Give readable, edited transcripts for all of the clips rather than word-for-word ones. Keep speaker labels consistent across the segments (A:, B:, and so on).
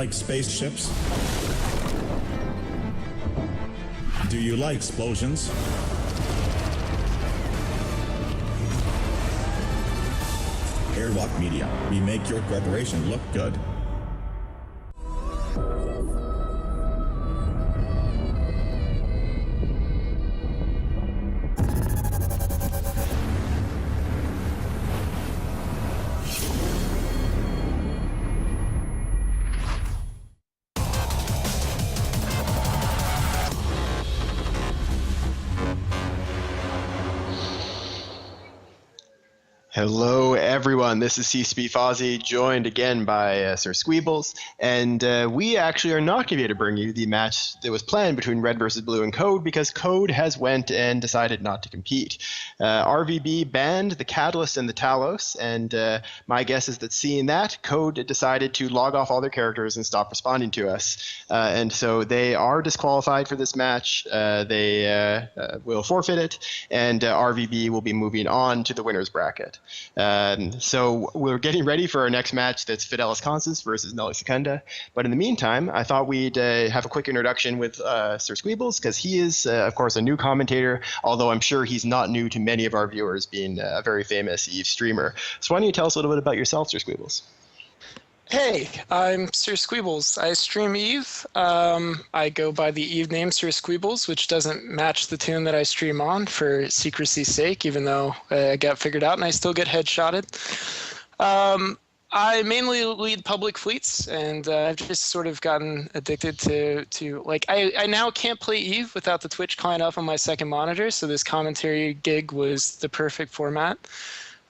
A: like spaceships? Do you like explosions? Airlock Media. We make your corporation look good.
B: Hello, everyone. This is CCP Fozzie, joined again by Sir Squeebles, and we actually are not going to be able to bring you the match that was planned between Red versus Blue and Code because Code has went and decided not to compete. RVB banned the Catalyst and the Talos, and my guess is that seeing that, Code decided to log off all their characters and stop responding to us. And so they are disqualified for this match. They will forfeit it, and RVB will be moving on to the winner's bracket. So we're getting ready for our next match. That's Fidelis Consus versus Nelly Secunda. But in the meantime, I thought we'd have a quick introduction with Sir Squeebles, because he is, of course, a new commentator, although I'm sure he's not new to many of our viewers, being a very famous EVE streamer. So why don't you tell us a little bit about yourself, Sir Squeebles?
C: Hey, I'm Sir Squeebles. I stream EVE. I go by the EVE name Sir Squeebles, which doesn't match the tune that I stream on for secrecy's sake, even though I got figured out and I still get headshotted. I mainly lead public fleets, and I've just sort of gotten addicted to like, I now can't play EVE without the Twitch client up on my second monitor, so this commentary gig was the perfect format.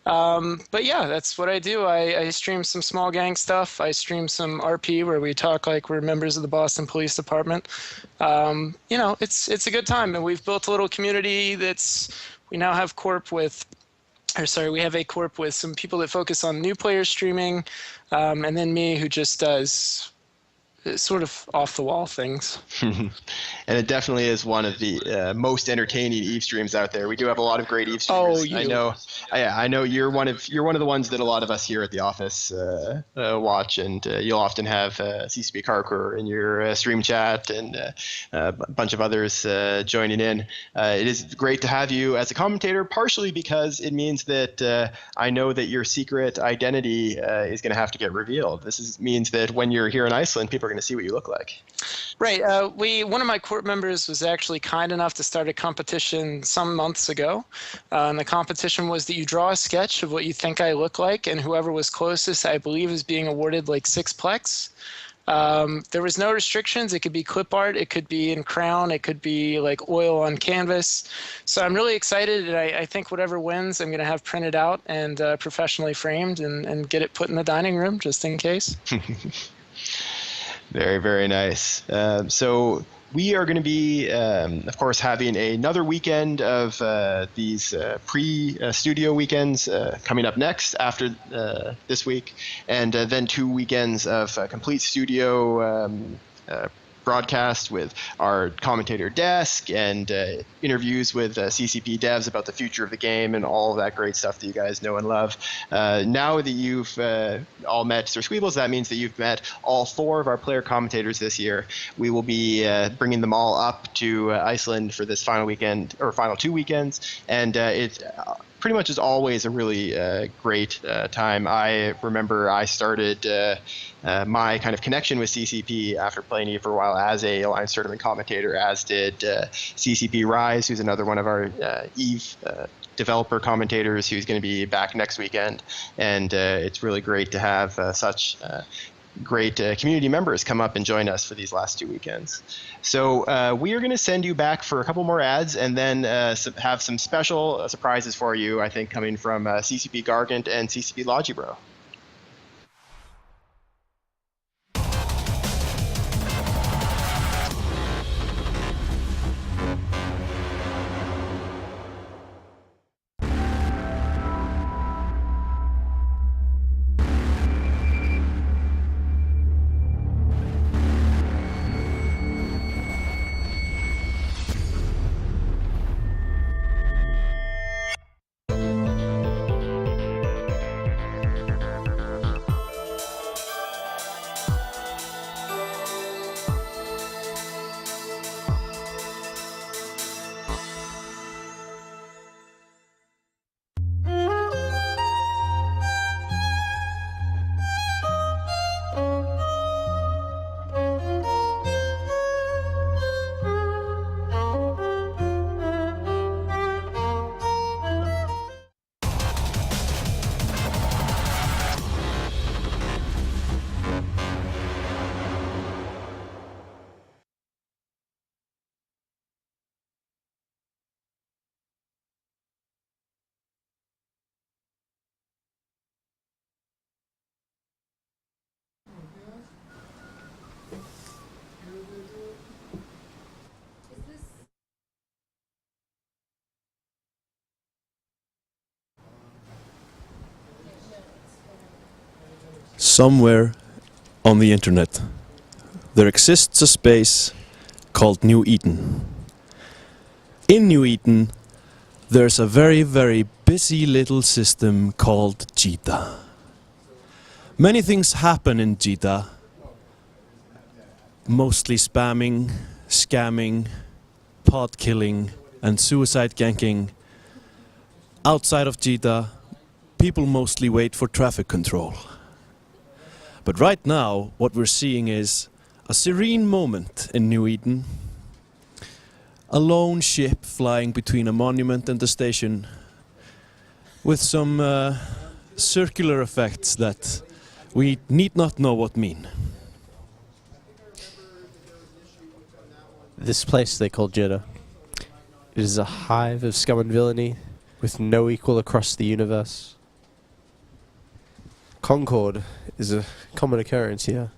C: But yeah, that's what I do. I stream some small gang stuff. I stream some RP where we talk like we're members of the Boston Police Department. You know, it's a good time, and we've built a little community we now have we have a corp with some people that focus on new player streaming, and then me, who just does sort of off-the-wall things.
B: And it definitely is one of the most entertaining EVE streams out there. We do have a lot of great EVE streamers. I know you're one of the ones that a lot of us here at the office watch, and you'll often have CCP Carcor in your stream chat, and a bunch of others joining in. It is great to have you as a commentator, partially because it means that I know that your secret identity is going to have to get revealed. This means that when you're here in Iceland, people are going to see what you look like.
C: Right. One of my corp members was actually kind enough to start a competition some months ago. And the competition was that you draw a sketch of what you think I look like, and whoever was closest, I believe, is being awarded like 6 plex. There was no restrictions. It could be clip art, it could be in crown, it could be like oil on canvas. So I'm really excited, and I think whatever wins, I'm going to have printed out and professionally framed and get it put in the dining room just in case.
B: Very, very nice. So we are going to be, of course, having another weekend of these pre-studio weekends coming up next after this week, and then 2 weekends of complete studio broadcast with our commentator desk and interviews with CCP devs about the future of the game and all of that great stuff that you guys know and love. Now that you've all met Sir Squeebles, that means that you've met all 4 of our player commentators this year. We will be bringing them all up to Iceland for this final weekend, or final 2 weekends, and it pretty much is always a really great time. I remember I started my kind of connection with CCP after playing EVE for a while as a Alliance Tournament commentator, as did CCP Rise, who's another one of our EVE developer commentators who's going to be back next weekend. And it's really great to have such great community members come up and join us for these last 2 weekends. So we are going to send you back for a couple more ads, and then have some special surprises for you, I think, coming from CCP Gargant and CCP Logibro.
D: Somewhere on the internet, there exists a space called New Eden. In New Eden, there's a very, very busy little system called XII. Many things happen in XII, mostly spamming, scamming, pod killing, and suicide ganking. Outside of XII, people mostly wait for traffic control. But right now, what we're seeing is a serene moment in New Eden. A lone ship flying between a monument and a station with some circular effects that we need not know what mean.
E: This place they call Jeddah. It is a hive of scum and villainy with no equal across the universe. Concord is a common occurrence here,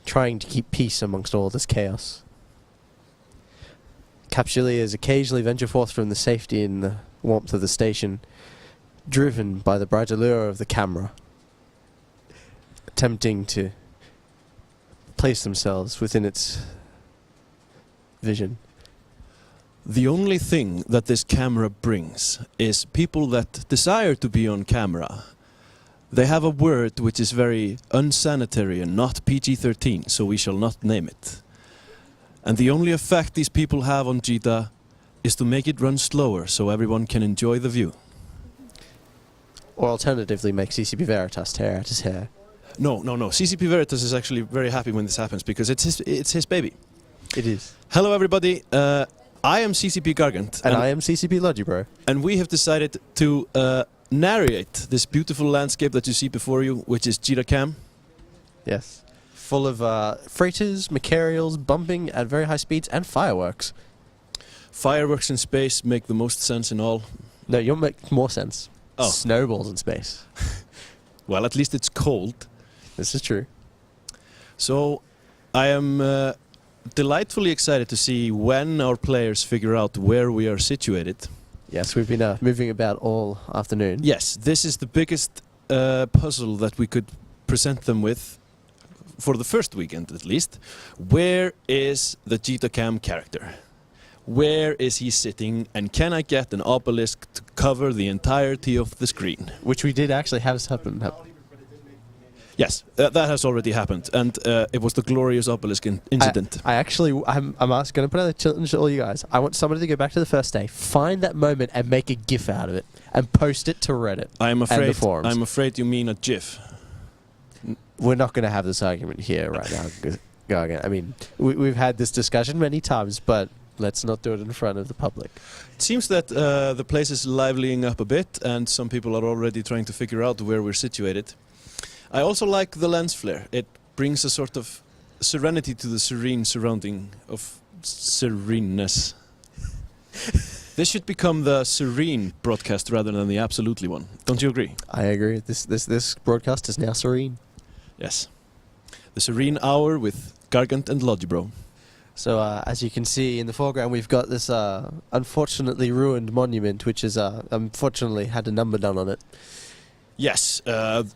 E: trying to keep peace amongst all this chaos. Capsuleers occasionally venture forth from the safety and the warmth of the station, driven by the bright allure of the camera, attempting to place themselves within its vision.
D: The only thing that this camera brings is people that desire to be on camera. They have a word which is very unsanitary and not PG-13, so we shall not name it. And the only effect these people have on XII is to make it run slower so everyone can enjoy the view.
E: Or alternatively make CCP Veritas tear out his hair.
D: No. CCP Veritas is actually very happy when this happens because it's his baby.
E: It is.
D: Hello everybody, I am CCP Gargant.
E: And I am CCP Logibro.
D: And we have decided to narrate this beautiful landscape that you see before you, which is XII Cam.
E: Yes. Full of freighters, Macarials, bumping at very high speeds, and fireworks.
D: Fireworks in space make the most sense in all.
E: No, you'll make more sense.
D: Oh.
E: Snowballs in space.
D: Well, at least it's cold.
E: This is true.
D: So, I am delightfully excited to see when our players figure out where we are situated.
E: Yes, we've been moving about all afternoon.
D: Yes, this is the biggest puzzle that we could present them with, for the first weekend at least. Where is the XII Cam character? Where is he sitting, and can I get an obelisk to cover the entirety of the screen?
E: Which we did actually have happen.
D: Yes, that has already happened, and it was the glorious obelisk incident.
E: I'm going to put out a challenge to all you guys. I want somebody to go back to the first day, find that moment, and make a GIF out of it, and post it to Reddit.
D: I'm
E: and the forums.
D: I'm afraid you mean a GIF.
E: We're not going to have this argument here right now, Gargan. I mean, we've had this discussion many times, but let's not do it in front of the public.
D: It seems that the place is liveling up a bit, and some people are already trying to figure out where we're situated. I also like the lens flare. It brings a sort of serenity to the serene surrounding of sereneness. This should become the serene broadcast rather than the absolutely one. Don't you agree?
E: I agree. This broadcast is now serene.
D: Yes. The serene hour with Gargant and Logibro.
E: So as you can see in the foreground, we've got this unfortunately ruined monument, which is unfortunately had a number done on it.
D: Yes,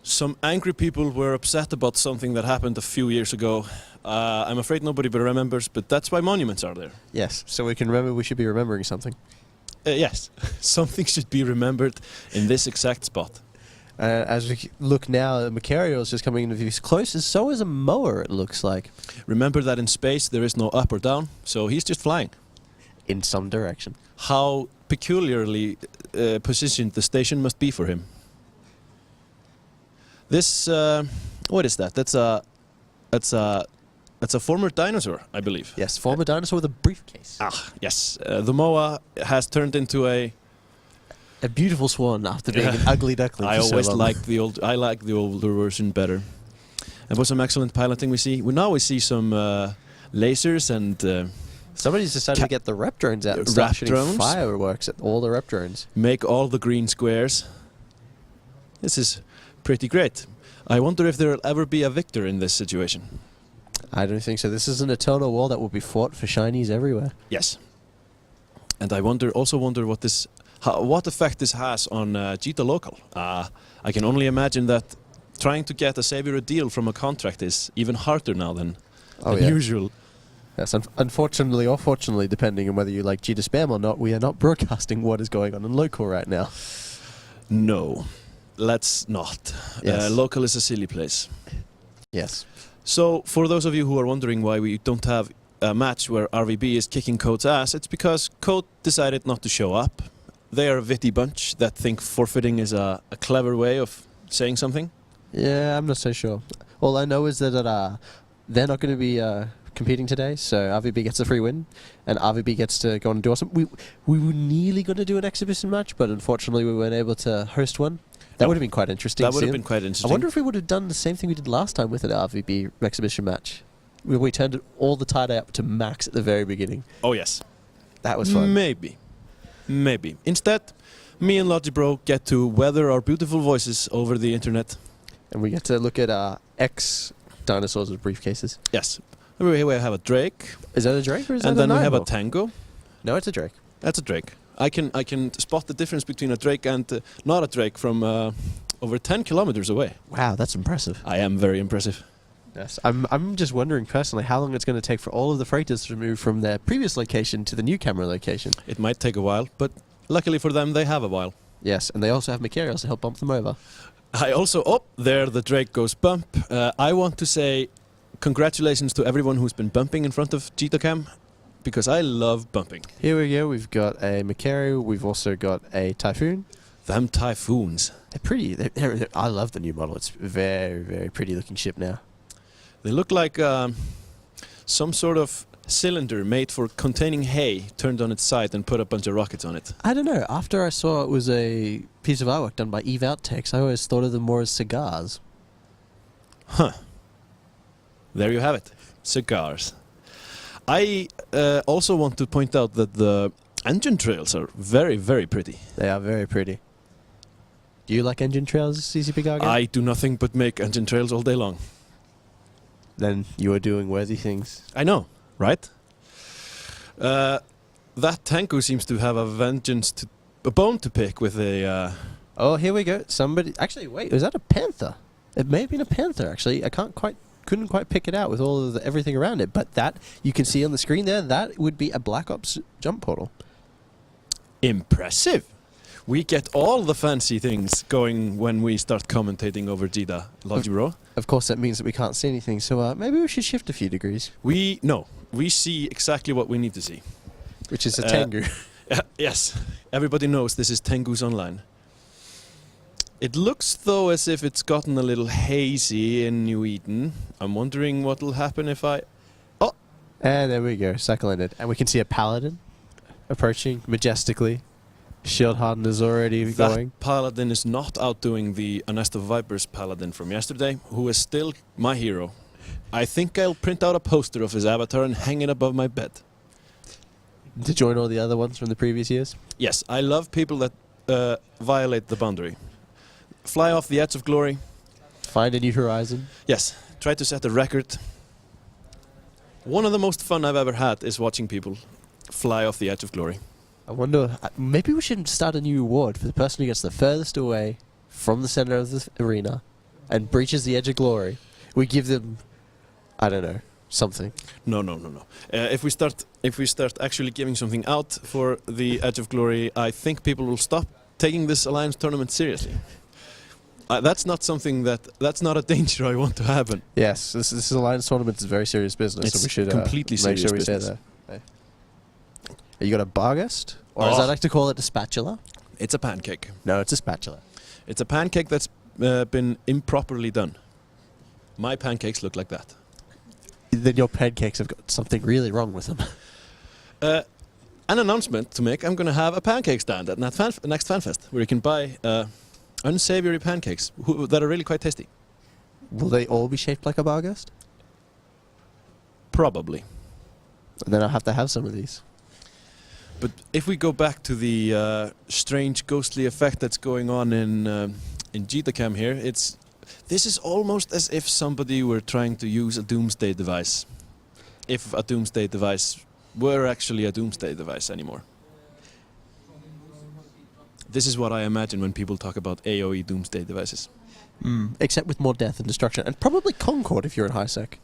D: some angry people were upset about something that happened a few years ago. I'm afraid nobody remembers, but that's why monuments are there.
E: Yes, so we can remember we should be remembering something.
D: Yes, something should be remembered in this exact spot.
E: As we look now, Macario is just coming into view close, so is a mower, it looks like.
D: Remember that in space there is no up or down, so he's just flying.
E: In some direction.
D: How peculiarly positioned the station must be for him. This, what is that? That's a former dinosaur, I believe.
E: Yes, former dinosaur with a briefcase.
D: Yes. The Moa has turned into a
E: beautiful swan after being an ugly duckling.
D: I always like the older version better. And for some excellent piloting, we see some lasers and
E: somebody's decided to get the rep drones out and start shooting fireworks at all the rep drones.
D: Make all the green squares. This is pretty great. I wonder if there will ever be a victor in this situation.
E: I don't think so. This is an eternal war that will be fought for shinies everywhere.
D: Yes. And I also wonder what effect this has on XII Local. I can only imagine that trying to get a Savior a deal from a contract is even harder now than
E: yeah.
D: usual.
E: Yes, unfortunately or fortunately, depending on whether you like G to spam or not, we are not broadcasting what is going on in local right now.
D: No, let's not.
E: Yes.
D: Local is a silly place.
E: Yes.
D: So, for those of you who are wondering why we don't have a match where RVB is kicking Code's ass, it's because Code decided not to show up. They are a witty bunch that think forfeiting is a clever way of saying something.
E: Yeah, I'm not so sure. All I know is that they're not going to be competing today, so RVB gets a free win, and RVB gets to go and do awesome. We were nearly going to do an exhibition match, but unfortunately we weren't able to host one. That would have been quite interesting.
D: That would have been quite interesting.
E: I wonder if we would have done the same thing we did last time with an RVB exhibition match. We turned all the tie-dye up to max at the very beginning.
D: Oh yes.
E: That was fun.
D: Maybe. Instead, me and Logibro get to weather our beautiful voices over the internet.
E: And we get to look at ex-dinosaurs with briefcases.
D: Yes. Here we have a Drake.
E: Is that a Drake or is
D: and
E: that a
D: then we have a
E: Nile?
D: Tango.
E: No, it's a Drake.
D: That's a Drake. I can spot the difference between a Drake and not a Drake from over 10 kilometers away.
E: Wow, that's impressive.
D: I am very impressive.
E: Yes, I'm just wondering personally how long it's going to take for all of the freighters to move from their previous location to the new camera location.
D: It might take a while, but luckily for them, they have a while.
E: Yes, and they also have materials to help bump them over.
D: There the Drake goes bump. I want to say congratulations to everyone who's been bumping in front of Gitacam, because I love bumping.
E: Here we go, we've got a Macari, we've also got a Typhoon.
D: Them Typhoons.
E: They're pretty, I love the new model, it's very, very pretty looking ship now.
D: They look like some sort of cylinder made for containing hay turned on its side and put a bunch of rockets on it.
E: I don't know, after I saw it was a piece of artwork done by Eve Outtakes, I always thought of them more as cigars.
D: Huh. There you have it. Cigars. I also want to point out that the engine trails are very, very pretty.
E: They are very pretty. Do you like engine trails, CCP Gaga?
D: I do nothing but make engine trails all day long.
E: Then you are doing worthy things.
D: I know, right? That Tango seems to have a bone to pick with a...
E: Oh, here we go. Somebody... Actually, wait, was that a panther? It may have been a panther, actually. I couldn't quite pick it out with all of everything around it. But that, you can see on the screen there, that would be a Black Ops jump portal.
D: Impressive. We get all the fancy things going when we start commentating over Jida, Logibro.
E: Of course, that means that we can't see anything, so maybe we should shift a few degrees.
D: We see exactly what we need to see.
E: Which is a Tengu.
D: Yes, everybody knows this is Tengu's Online. It looks, though, as if it's gotten a little hazy in New Eden. I'm wondering what will happen if I... Oh!
E: And there we go, cycle ended. And we can see a paladin approaching majestically. Shield Harden is already going.
D: That paladin is not outdoing the Anesta Vipers paladin from yesterday, who is still my hero. I think I'll print out a poster of his avatar and hang it above my bed.
E: To join all the other ones from the previous years?
D: Yes, I love people that violate the boundary. Fly off the edge of glory.
E: Find a new horizon.
D: Yes, try to set a record. One of the most fun I've ever had is watching people fly off the edge of glory.
E: I wonder, maybe we should start a new award for the person who gets the furthest away from the center of the arena and breaches the edge of glory. We give them, I don't know, something.
D: No. If we start actually giving something out for the edge of glory, I think people will stop taking this Alliance tournament seriously. That's not a danger I want to happen.
E: Yes, this is Alliance tournament. It's a very serious business.
D: It's
E: so we should
D: completely
E: make
D: serious
E: sure we
D: business.
E: say that. You got a barghest? Or as I like to call it, a spatula?
D: It's a pancake.
E: No, it's a spatula.
D: It's a pancake that's been improperly done. My pancakes look like that.
E: Then your pancakes have got something really wrong with them.
D: An announcement to make. I'm going to have a pancake stand at next FanFest where you can buy unsavory pancakes that are really quite tasty.
E: Will they all be shaped like a barghest?
D: Probably.
E: And then I'll have to have some of these.
D: But if we go back to the strange ghostly effect that's going on in Gitacam here, this is almost as if somebody were trying to use a doomsday device. If a doomsday device were actually a doomsday device anymore. This is what I imagine when people talk about AoE doomsday devices.
E: Except with more death and destruction. And probably Concord if you're in high sec.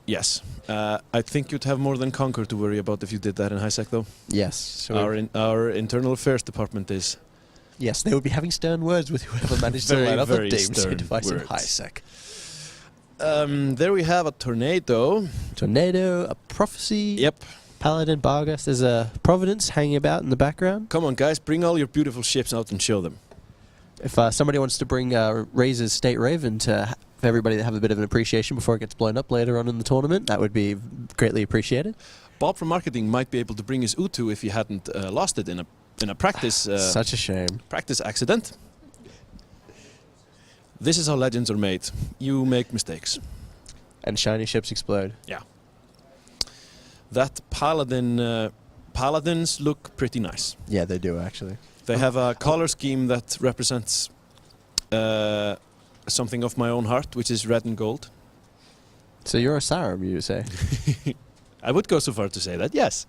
D: Yes. I think you'd have more than Concord to worry about if you did that in high sec, though.
E: Yes. So
D: Our internal affairs department is...
E: yes, they would be having stern words with whoever managed to
D: Very,
E: light up a
D: very
E: doomsday
D: stern
E: device in
D: words.
E: high sec.
D: There we have a tornado.
E: Tornado, a prophecy.
D: Yep.
E: Paladin, Bargas. There's a Providence hanging about in the background.
D: Come on, guys, bring all your beautiful ships out and show them.
E: If somebody wants to bring Razor's State Raven to for everybody to have a bit of an appreciation before it gets blown up later on in the tournament, that would be greatly appreciated.
D: Bob from marketing might be able to bring his Utu if he hadn't lost it in a practice
E: Such a shame.
D: practice accident. This is how legends are made. You make mistakes.
E: And shiny ships explode.
D: Yeah. That paladins look pretty nice.
E: Yeah, they do actually.
D: They have a color scheme that represents something of my own heart, which is red and gold.
E: So you're a Sarum, you say?
D: I would go so far to say that, yes.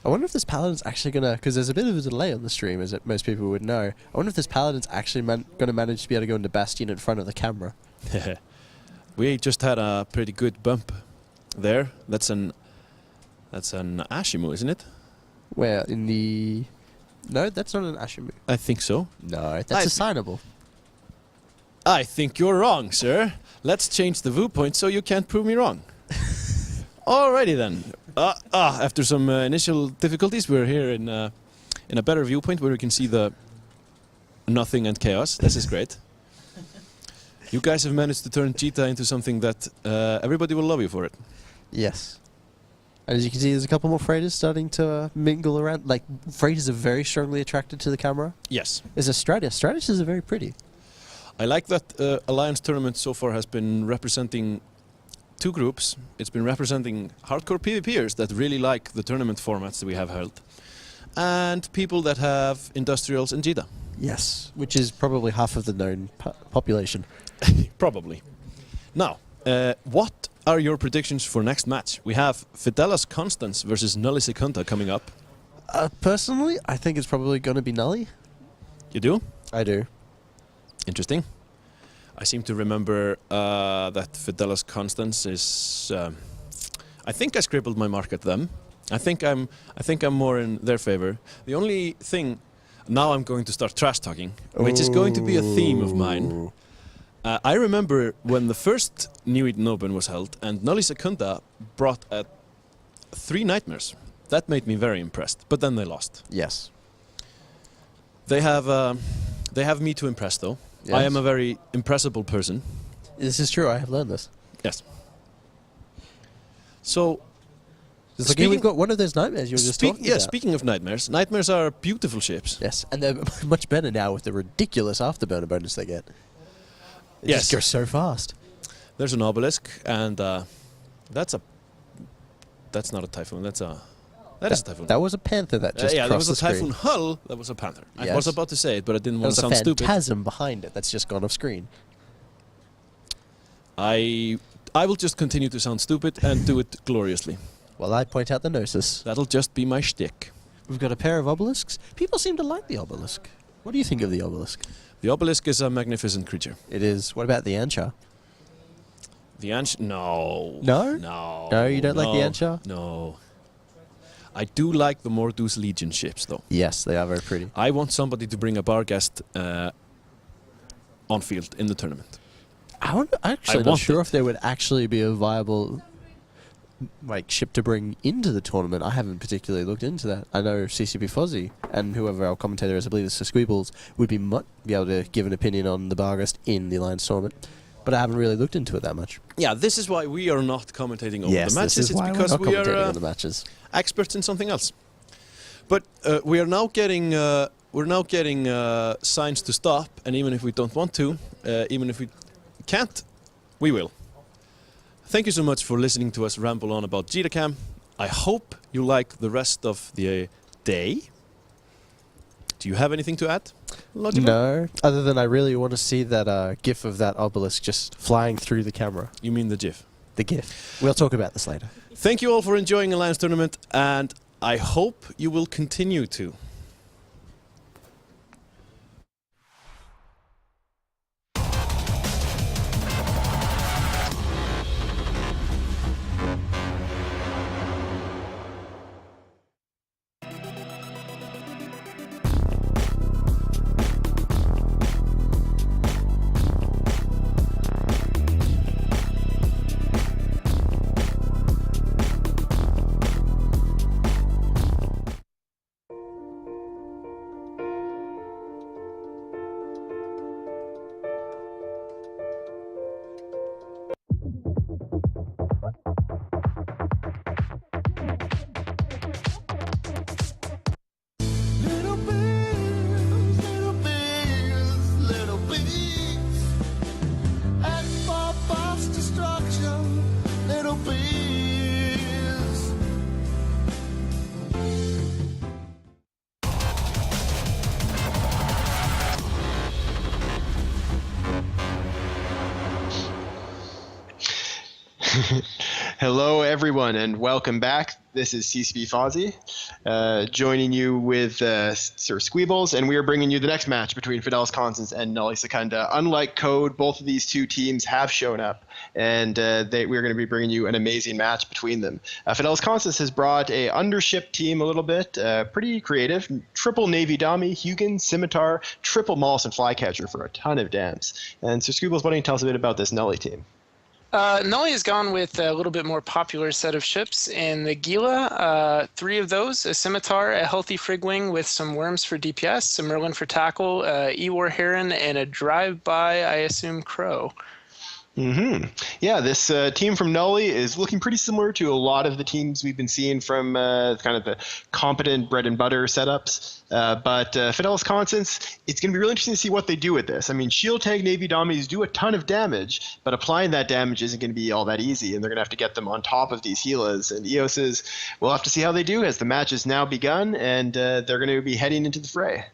E: I wonder if this Paladin's actually going to... because there's a bit of a delay on the stream, as most people would know. I wonder if this Paladin's actually going to manage to be able to go into Bastion in front of the camera.
D: We just had a pretty good bump there. That's an Ashimu, isn't it?
E: Where? In the... no, that's not an Ashimu.
D: I think so.
E: No, that's a signable.
D: I think you're wrong, sir. Let's change the viewpoint so you can't prove me wrong. Alrighty then. After some initial difficulties, we're here in a better viewpoint where we can see the nothing and chaos. This is great. You guys have managed to turn Cheetah into something that everybody will love you for it.
E: Yes. And as you can see, there's a couple more freighters starting to mingle around. Like, freighters are very strongly attracted to the camera.
D: Yes.
E: There's a Stratus. Stratus is very pretty.
D: I like that Alliance Tournament so far has been representing two groups. It's been representing hardcore PvPers that really like the tournament formats that we have held, and people that have industrials and Jita.
E: Yes. Which is probably half of the known population.
D: Probably. Now, what are your predictions for next match? We have Fidelis Constance versus Nulli Secunda coming up.
E: Personally, I think it's probably going to be Nulli.
D: You do?
E: I do.
D: Interesting. I seem to remember that Fidelis Constance is... I think I scribbled my mark at them. I think I'm more in their favor. The only thing... now I'm going to start trash talking, which is going to be a theme of mine. I remember when the first New Eden Open was held and Nulli Secunda brought 3 Nightmares. That made me very impressed, but then they lost.
E: Yes.
D: They have me to impress, though.
E: Yes.
D: I am a very impressible person.
E: This is true. I have learned this.
D: Yes. So,
E: It's like, we've got one of those nightmares you were just talking about.
D: Speaking of nightmares, nightmares are beautiful ships.
E: Yes, and they're much better now with the ridiculous afterburner bonus they get. It
D: Yes.
E: just goes so fast.
D: There's an obelisk, and that's not a typhoon. That is a typhoon.
E: That was a panther that just
D: there was
E: crossed
D: a
E: the
D: typhoon
E: screen.
D: hull. That was a panther. I
E: Yes.
D: was about to say it, but I didn't
E: There
D: want
E: was
D: to
E: a
D: sound stupid.
E: phantasm behind it that's just gone off screen.
D: I will just continue to sound stupid and do it gloriously.
E: Well, I point out the gnosis.
D: That'll just be my shtick.
E: We've got a pair of obelisks. People seem to like the obelisk. What do you think of the obelisk?
D: The obelisk is a magnificent creature.
E: It is. What about the Anchar?
D: The Anch... No.
E: No?
D: No.
E: No, you don't like the Anchar?
D: No. I do like the Mordu's Legion ships, though.
E: Yes, they are very pretty.
D: I want somebody to bring a Barghast on field in the tournament.
E: I'm actually not sure if there would actually be a viable ship to bring into the tournament. I haven't particularly looked into that. I know CCP Fozzie and whoever our commentator is, I believe it's Squeebles, would be able to give an opinion on the Barghast in the Alliance tournament. But I haven't really looked into it that much.
D: Yeah, this is why we are not commentating over the matches.
E: This is why
D: it's because
E: we're not
D: we
E: commentating
D: are
E: on the matches.
D: experts in something else. But we are now getting signs to stop, and even if we don't want to, even if we can't, we will. Thank you so much for listening to us ramble on about GitaCam. I hope you like the rest of the day. Do you have anything to add, Logical?
E: No, other than I really want to see that GIF of that obelisk just flying through the camera.
D: You mean the GIF?
E: The GIF. We'll talk about this later.
D: Thank you all for enjoying Alliance Tournament, and I hope you will continue to.
B: Hello, everyone, and welcome back. This is CCP Fozzie, joining you with Sir Squeebles, and we are bringing you the next match between Fidelis Constance and Nully Secunda. Unlike Code, both of these two teams have shown up, and we're going to be bringing you an amazing match between them. Fidelis Constance has brought a undership team a little bit, pretty creative. Triple Navy Dami, Hugin, Scimitar, triple Maulus, and Flycatcher for a ton of dams. And Sir Squeebles, why don't you tell us a bit about this Nully team?
C: Nully has gone with a little bit more popular set of ships in the Gila. 3 of those, a Scimitar, a Healthy Frigwing with some Worms for DPS, a Merlin for Tackle, Ewar Heron, and a Drive-By, I assume, Crow.
B: Yeah, this team from Nully is looking pretty similar to a lot of the teams we've been seeing from kind of the competent bread and butter setups. But Fidelis Constance, it's going to be really interesting to see what they do with this. I mean, Shield Tank Navy Dummies do a ton of damage, but applying that damage isn't going to be all that easy, and they're going to have to get them on top of these Helas. And EOS's, we'll have to see how they do as the match has now begun, and they're going to be heading into the fray.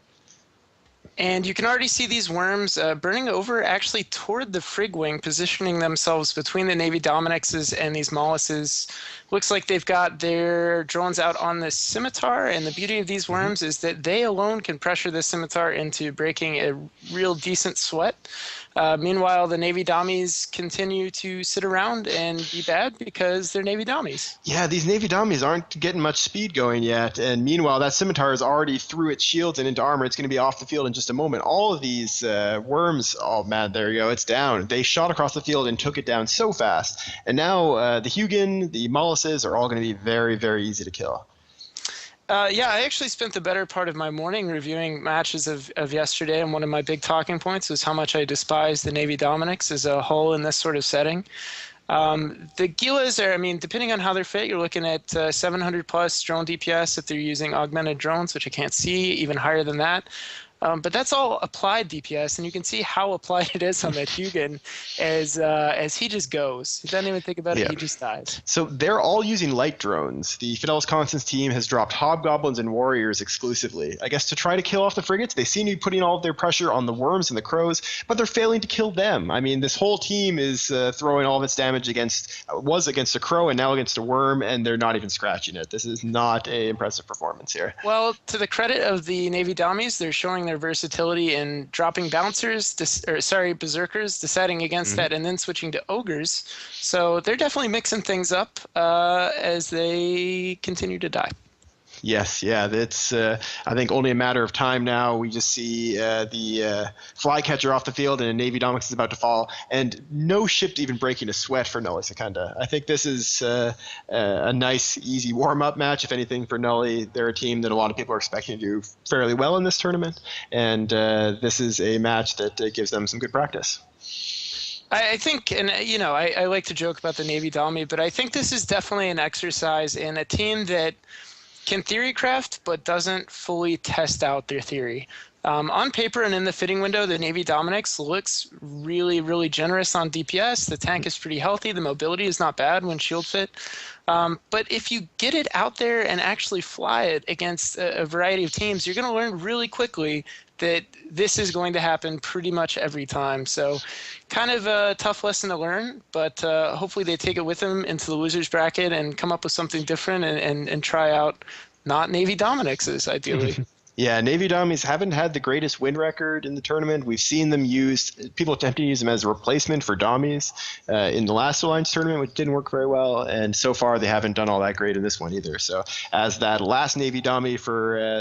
C: And you can already see these Worms burning over actually toward the Frigwing, positioning themselves between the Navy Dominixes and these Mauluses. Looks like they've got their drones out on the Scimitar, and the beauty of these Worms is that they alone can pressure the Scimitar into breaking a real decent sweat. Meanwhile, the Navy Dummies continue to sit around and be bad because they're Navy Dummies.
B: Yeah, these Navy Dummies aren't getting much speed going yet, and meanwhile, that Scimitar is already through its shields and into armor. It's going to be off the field in just a moment. All of these Worms, oh man, there you go, it's down. They shot across the field and took it down so fast. And now the Hugin, the Mauluses are all going to be very, very easy to kill.
C: Yeah, I actually spent the better part of my morning reviewing matches of yesterday, and one of my big talking points was how much I despise the Navy Dominix as a whole in this sort of setting. The Gilas are, I mean, depending on how they're fit, you're looking at 700 plus drone DPS if they're using augmented drones, which I can't see, even higher than that. But that's all applied DPS, and you can see how applied it is on that Hugin as he just goes. He doesn't even think about it, he just dies.
B: So they're all using light drones. The Fidelis Constance team has dropped Hobgoblins and Warriors exclusively. I guess to try to kill off the frigates, they seem to be putting all of their pressure on the Worms and the Crows, but they're failing to kill them. I mean, this whole team is throwing all of its damage against a Crow and now against a Worm, and they're not even scratching it. This is not an impressive performance here.
C: Well, to the credit of the Navy Dummies, they're showing their versatility in dropping Bouncers, Berserkers, deciding against that, and then switching to Ogres. So they're definitely mixing things up as they continue to die.
B: Yes, yeah, it's I think only a matter of time now. We just see the Flycatcher off the field and a Navy Dominix is about to fall, and no ship even breaking a sweat for Nully Secunda. I think this is a nice, easy warm-up match, if anything, for Nully. They're a team that a lot of people are expecting to do fairly well in this tournament, and this is a match that gives them some good practice.
C: I think, and you know, I like to joke about the Navy Dummy, but I think this is definitely an exercise in a team that can theorycraft, but doesn't fully test out their theory. On paper and in the fitting window, the Navy Dominix looks really, really generous on DPS. The tank is pretty healthy. The mobility is not bad when shield fit. But if you get it out there and actually fly it against a variety of teams, you're going to learn really quickly that this is going to happen pretty much every time. So kind of a tough lesson to learn, but hopefully they take it with them into the losers bracket and come up with something different and try out not Navy Dominixes, ideally.
B: Yeah, Navy Dummies haven't had the greatest win record in the tournament. We've seen them used, people attempting to use them as a replacement for Dummies in the last Alliance tournament, which didn't work very well. And so far, they haven't done all that great in this one either. So as that last Navy Dummy for